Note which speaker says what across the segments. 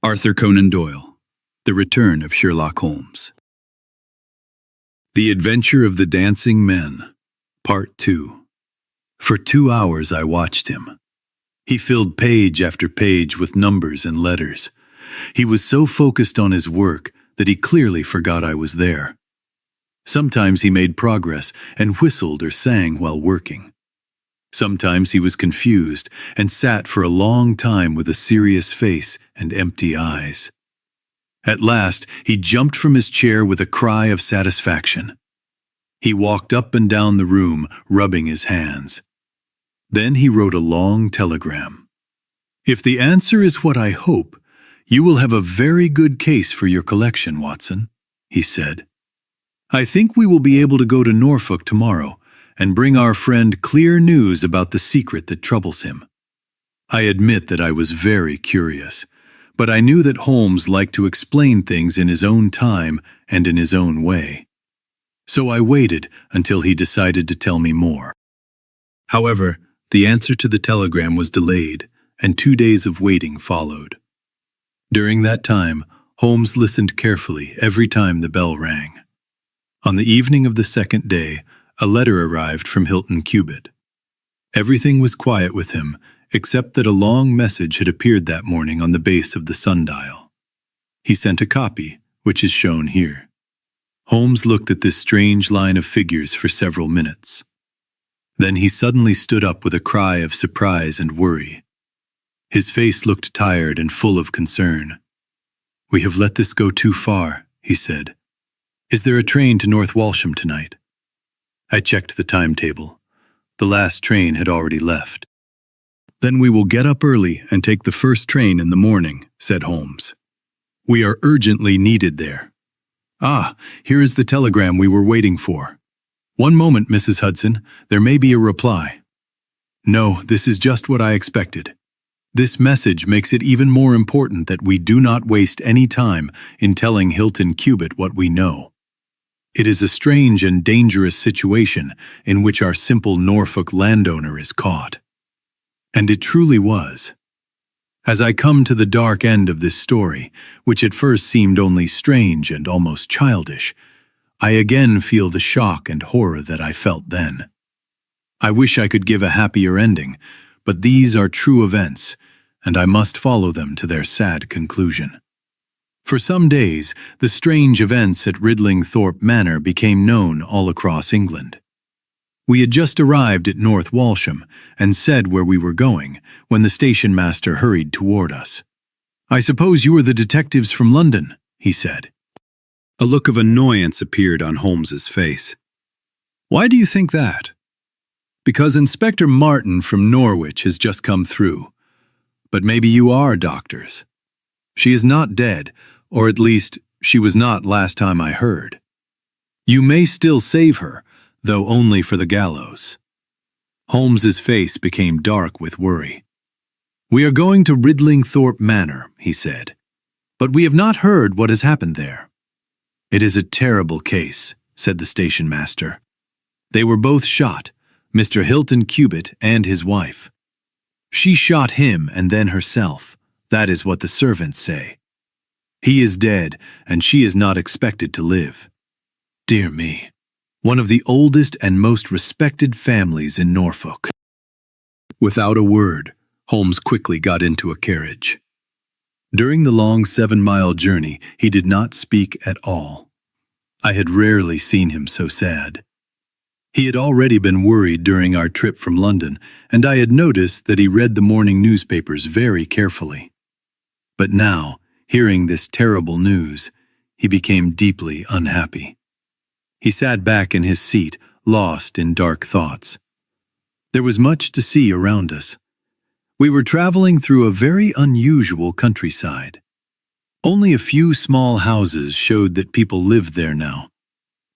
Speaker 1: Arthur Conan Doyle, The Return of Sherlock Holmes. The Adventure of the Dancing Men, Part 2. For 2 hours I watched him. He filled page after page with numbers and letters. He was so focused on his work that he clearly forgot I was there. Sometimes he made progress and whistled or sang while working. Sometimes he was confused and sat for a long time with a serious face and empty eyes. At last, he jumped from his chair with a cry of satisfaction. He walked up and down the room, rubbing his hands. Then he wrote a long telegram. "If the answer is what I hope, you will have a very good case for your collection, Watson," he said. "I think we will be able to go to Norfolk tomorrow and bring our friend clear news about the secret that troubles him." I admit that I was very curious, but I knew that Holmes liked to explain things in his own time and in his own way. So I waited until he decided to tell me more. However, the answer to the telegram was delayed, and 2 days of waiting followed. During that time, Holmes listened carefully every time the bell rang. On the evening of the second day, a letter arrived from Hilton Cubitt. Everything was quiet with him, except that a long message had appeared that morning on the base of the sundial. He sent a copy, which is shown here. Holmes looked at this strange line of figures for several minutes. Then he suddenly stood up with a cry of surprise and worry. His face looked tired and full of concern. "We have let this go too far," he said. "Is there a train to North Walsham tonight?" I checked the timetable. The last train had already left. "Then we will get up early and take the first train in the morning," said Holmes. "We are urgently needed there. Ah, here is the telegram we were waiting for. One moment, Mrs. Hudson, there may be a reply." "No, this is just what I expected. This message makes it even more important that we do not waste any time in telling Hilton Cubitt what we know. It is a strange and dangerous situation in which our simple Norfolk landowner is caught." And it truly was. As I come to the dark end of this story, which at first seemed only strange and almost childish, I again feel the shock and horror that I felt then. I wish I could give a happier ending, but these are true events, and I must follow them to their sad conclusion. For some days, the strange events at Ridlingthorpe Manor became known all across England. We had just arrived at North Walsham and said where we were going when the station master hurried toward us. "I suppose you are the detectives from London," he said. A look of annoyance appeared on Holmes's face. "Why do you think that?" "Because Inspector Martin from Norwich has just come through. But maybe you are doctors. She is not dead, or at least she was not last time I heard. You may still save her, though only for the gallows." Holmes's face became dark with worry. "We are going to Ridlingthorpe Manor," he said, "but we have not heard what has happened there." "It is a terrible case," said the station master. "They were both shot, Mr. Hilton Cubitt and his wife. She shot him and then herself. That is what the servants say. He is dead, and she is not expected to live. Dear me, one of the oldest and most respected families in Norfolk." Without a word, Holmes quickly got into a carriage. During the long 7-mile journey, he did not speak at all. I had rarely seen him so sad. He had already been worried during our trip from London, and I had noticed that he read the morning newspapers very carefully. But now, hearing this terrible news, he became deeply unhappy. He sat back in his seat, lost in dark thoughts. There was much to see around us. We were traveling through a very unusual countryside. Only a few small houses showed that people lived there now,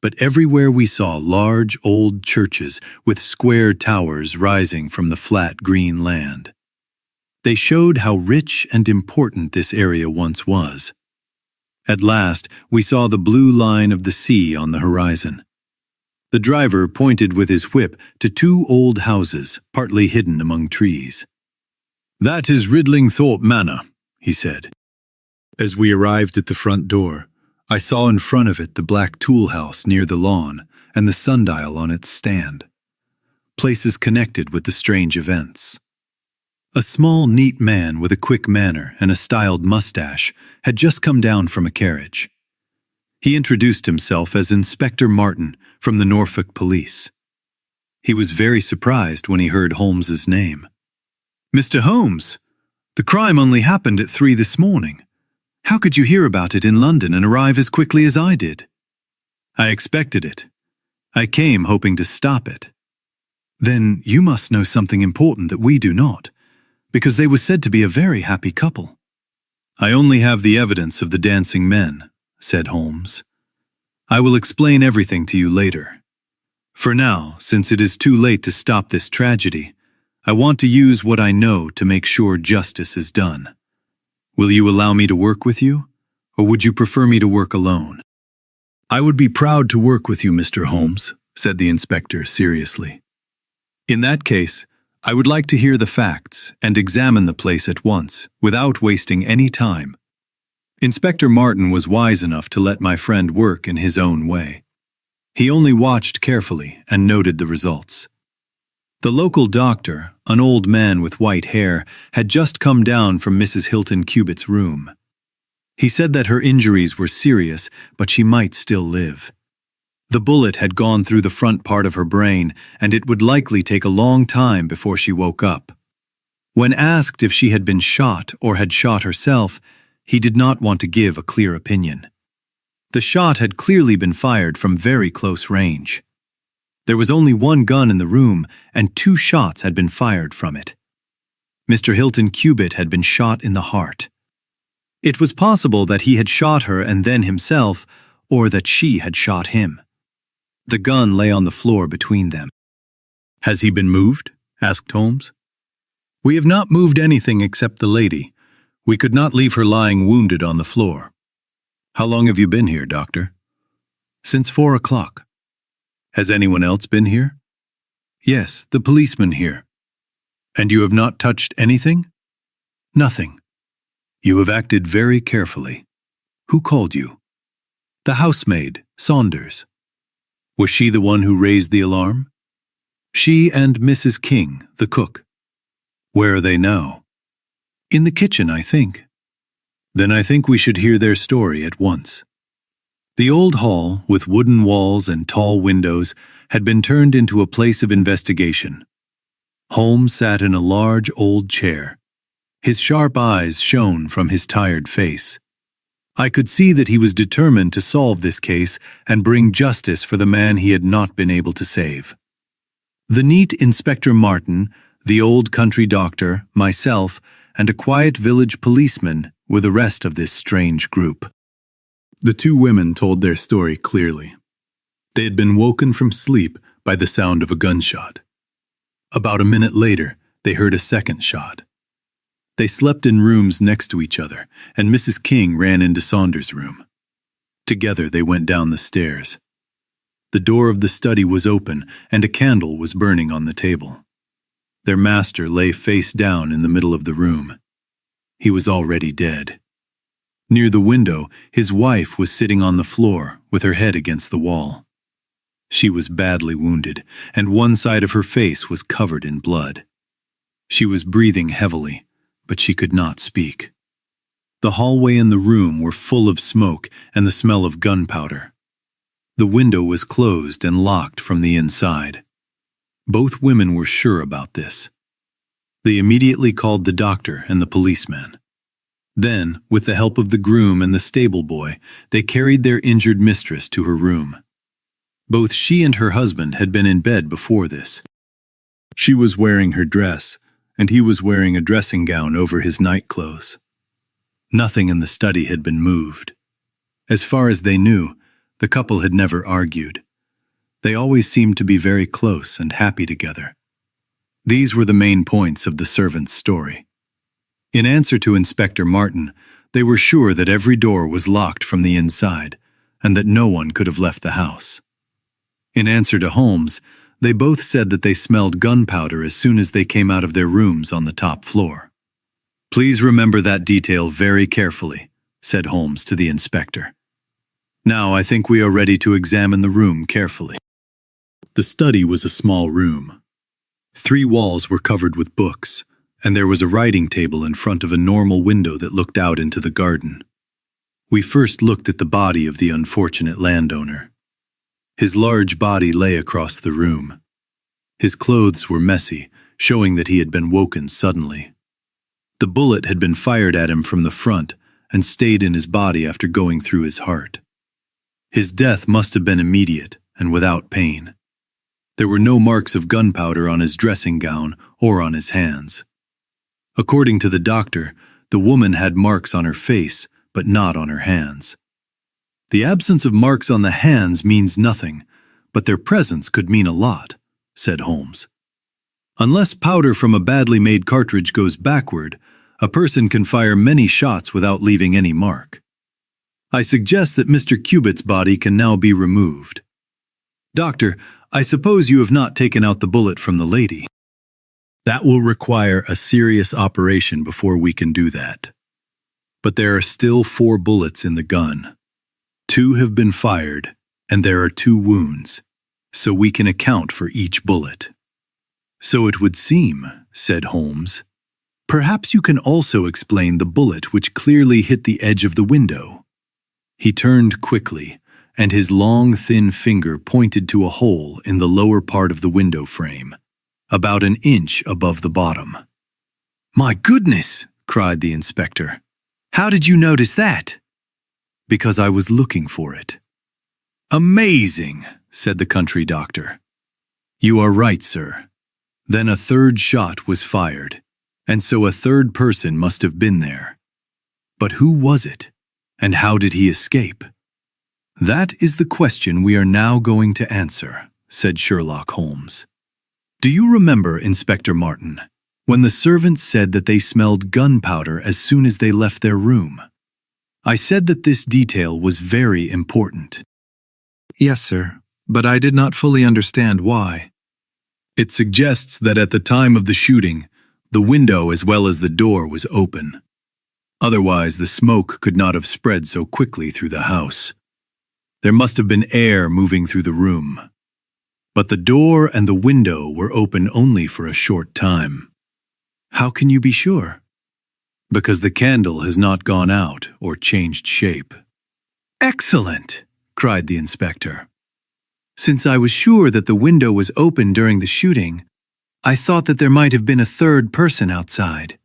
Speaker 1: but everywhere we saw large old churches with square towers rising from the flat green land. They showed how rich and important this area once was. At last, we saw the blue line of the sea on the horizon. The driver pointed with his whip to 2 old houses, partly hidden among trees. "That is Ridlingthorpe Manor," he said. As we arrived at the front door, I saw in front of it the black tool house near the lawn and the sundial on its stand, places connected with the strange events. A small, neat man with a quick manner and a styled mustache had just come down from a carriage. He introduced himself as Inspector Martin from the Norfolk Police. He was very surprised when he heard Holmes's name. "Mr. Holmes, the crime only happened at 3 this morning. How could you hear about it in London and arrive as quickly as I did?" "I expected it. I came hoping to stop it." "Then you must know something important that we do not, because they were said to be a very happy couple." "I only have the evidence of the dancing men," said Holmes. "I will explain everything to you later. For now, since it is too late to stop this tragedy, I want to use what I know to make sure justice is done. Will you allow me to work with you, or would you prefer me to work alone?" "I would be proud to work with you, Mr. Holmes," said the inspector seriously. "In that case, I would like to hear the facts and examine the place at once, without wasting any time." Inspector Martin was wise enough to let my friend work in his own way. He only watched carefully and noted the results. The local doctor, an old man with white hair, had just come down from Mrs. Hilton Cubitt's room. He said that her injuries were serious, but she might still live. The bullet had gone through the front part of her brain, and it would likely take a long time before she woke up. When asked if she had been shot or had shot herself, he did not want to give a clear opinion. The shot had clearly been fired from very close range. There was only one gun in the room, and 2 shots had been fired from it. Mr. Hilton Cubitt had been shot in the heart. It was possible that he had shot her and then himself, or that she had shot him. The gun lay on the floor between them. "Has he been moved?" asked Holmes. "We have not moved anything except the lady. We could not leave her lying wounded on the floor." "How long have you been here, Doctor?" "Since 4 o'clock. "Has anyone else been here?" "Yes, the policeman here." "And you have not touched anything?" "Nothing." "You have acted very carefully. Who called you?" "The housemaid, Saunders." "Was she the one who raised the alarm?" "She and Mrs. King, the cook." "Where are they now?" "In the kitchen, I think." "Then I think we should hear their story at once." The old hall, with wooden walls and tall windows, had been turned into a place of investigation. Holmes sat in a large old chair. His sharp eyes shone from his tired face. I could see that he was determined to solve this case and bring justice for the man he had not been able to save. The neat Inspector Martin, the old country doctor, myself, and a quiet village policeman were the rest of this strange group. The 2 women told their story clearly. They had been woken from sleep by the sound of a gunshot. About a minute later, they heard a second shot. They slept in rooms next to each other, and Mrs. King ran into Saunders' room. Together they went down the stairs. The door of the study was open, and a candle was burning on the table. Their master lay face down in the middle of the room. He was already dead. Near the window, his wife was sitting on the floor with her head against the wall. She was badly wounded, and one side of her face was covered in blood. She was breathing heavily, but she could not speak. The hallway and the room were full of smoke and the smell of gunpowder. The window was closed and locked from the inside. Both women were sure about this. They immediately called the doctor and the policeman. Then, with the help of the groom and the stable boy, they carried their injured mistress to her room. Both she and her husband had been in bed before this. She was wearing her dress, and he was wearing a dressing gown over his nightclothes. Nothing in the study had been moved. As far as they knew, the couple had never argued. They always seemed to be very close and happy together. These were the main points of the servant's story. In answer to Inspector Martin, they were sure that every door was locked from the inside, and that no one could have left the house. In answer to Holmes, they both said that they smelled gunpowder as soon as they came out of their rooms on the top floor. Please remember that detail very carefully, said Holmes to the inspector. "Now I think we are ready to examine the room carefully." The study was a small room. 3 walls were covered with books, and there was a writing table in front of a normal window that looked out into the garden. We first looked at the body of the unfortunate landowner. His large body lay across the room. His clothes were messy, showing that he had been woken suddenly. The bullet had been fired at him from the front and stayed in his body after going through his heart. His death must have been immediate and without pain. There were no marks of gunpowder on his dressing gown or on his hands. According to the doctor, the woman had marks on her face, but not on her hands. The absence of marks on the hands means nothing, but their presence could mean a lot, said Holmes. Unless powder from a badly made cartridge goes backward, a person can fire many shots without leaving any mark. I suggest that Mr. Cubitt's body can now be removed. Doctor, I suppose you have not taken out the bullet from the lady. That will require a serious operation before we can do that. But there are still 4 bullets in the gun. 2 have been fired, and there are 2 wounds, so we can account for each bullet. So it would seem, said Holmes. Perhaps you can also explain the bullet which clearly hit the edge of the window. He turned quickly, and his long, thin finger pointed to a hole in the lower part of the window frame, about an inch above the bottom. "My goodness!" cried the inspector. "How did you notice that?" "Because I was looking for it." "Amazing," said the country doctor. "You are right, sir. Then a 3rd shot was fired, and so a 3rd person must have been there. But who was it, and how did he escape?" "That is the question we are now going to answer," said Sherlock Holmes. "Do you remember, Inspector Martin, when the servants said that they smelled gunpowder as soon as they left their room? I said that this detail was very important." "Yes, sir, but I did not fully understand why." "It suggests that at the time of the shooting, the window as well as the door was open. Otherwise, the smoke could not have spread so quickly through the house. There must have been air moving through the room. But the door and the window were open only for a short time." "How can you be sure?" "Because the candle has not gone out or changed shape." "Excellent!" cried the inspector. "Since I was sure that the window was open during the shooting, I thought that there might have been a 3rd person outside.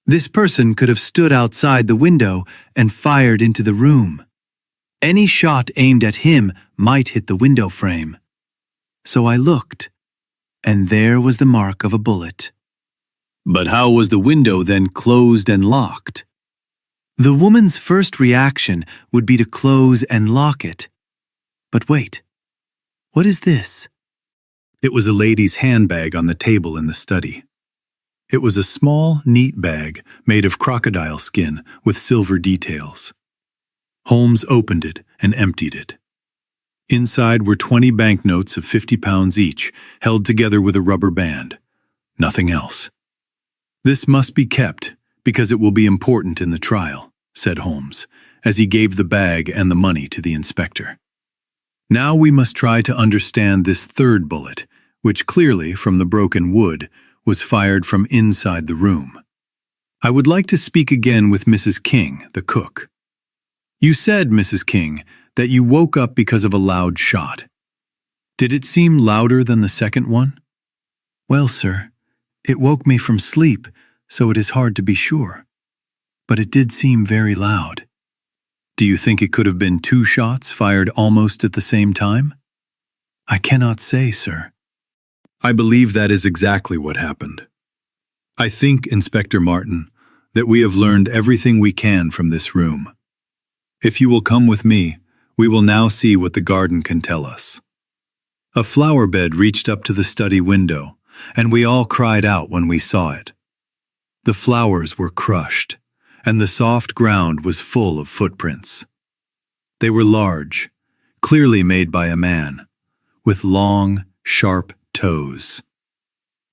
Speaker 1: This person could have stood outside the window and fired into the room. Any shot aimed at him might hit the window frame. So I looked, and there was the mark of a bullet." "But how was the window then closed and locked?" "The woman's first reaction would be to close and lock it. But wait, what is this?" It was a lady's handbag on the table in the study. It was a small, neat bag made of crocodile skin with silver details. Holmes opened it and emptied it. Inside were 20 banknotes of 50 pounds each, held together with a rubber band. Nothing else. "This must be kept, because it will be important in the trial," said Holmes, as he gave the bag and the money to the inspector. "Now we must try to understand this 3rd bullet, which clearly, from the broken wood, was fired from inside the room. I would like to speak again with Mrs. King, the cook. You said, Mrs. King, that you woke up because of a loud shot. Did it seem louder than the 2nd one?" "Well, sir, it woke me from sleep, so it is hard to be sure. But it did seem very loud." "Do you think it could have been 2 shots fired almost at the same time?" "I cannot say, sir." "I believe that is exactly what happened. I think, Inspector Martin, that we have learned everything we can from this room. If you will come with me, we will now see what the garden can tell us." A flower bed reached up to the study window, and we all cried out when we saw it. The flowers were crushed, and the soft ground was full of footprints. They were large, clearly made by a man, with long, sharp toes.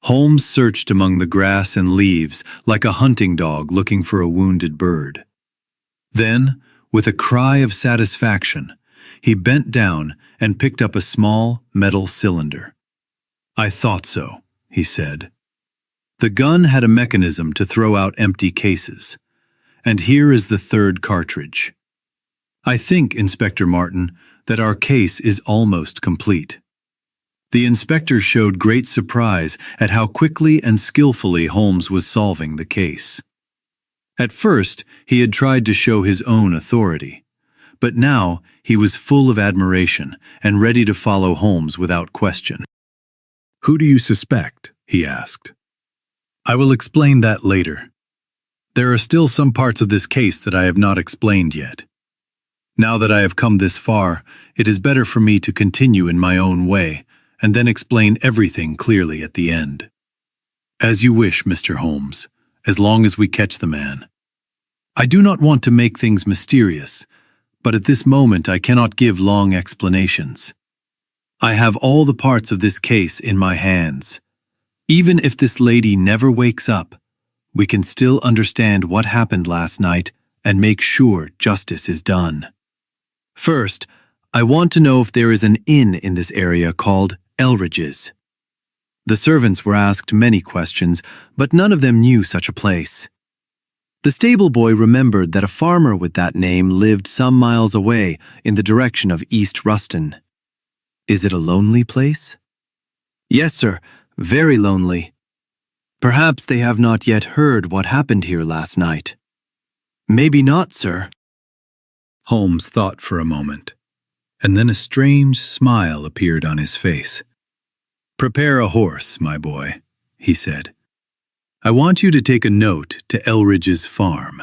Speaker 1: Holmes searched among the grass and leaves like a hunting dog looking for a wounded bird. Then, with a cry of satisfaction, he bent down and picked up a small metal cylinder. "I thought so," he said. The gun had a mechanism to throw out empty cases. And here is the third cartridge. "I think, Inspector Martin, that our case is almost complete." The inspector showed great surprise at how quickly and skillfully Holmes was solving the case. At first, he had tried to show his own authority, but now he was full of admiration and ready to follow Holmes without question. "Who do you suspect?" he asked. "I will explain that later. There are still some parts of this case that I have not explained yet. Now that I have come this far, it is better for me to continue in my own way and then explain everything clearly at the end." "As you wish, Mr. Holmes, as long as we catch the man. I do not want to make things mysterious, but at this moment I cannot give long explanations. I have all the parts of this case in my hands. Even if this lady never wakes up, we can still understand what happened last night and make sure justice is done. First, I want to know if there is an inn in this area called Elridge's." The servants were asked many questions, but none of them knew such a place. The stable boy remembered that a farmer with that name lived some miles away in the direction of East Ruston. "Is it a lonely place?" "Yes, sir, very lonely. Perhaps they have not yet heard what happened here last night." "Maybe not, sir." Holmes thought for a moment, and then a strange smile appeared on his face. "Prepare a horse, my boy," he said. "I want you to take a note to Elridge's farm."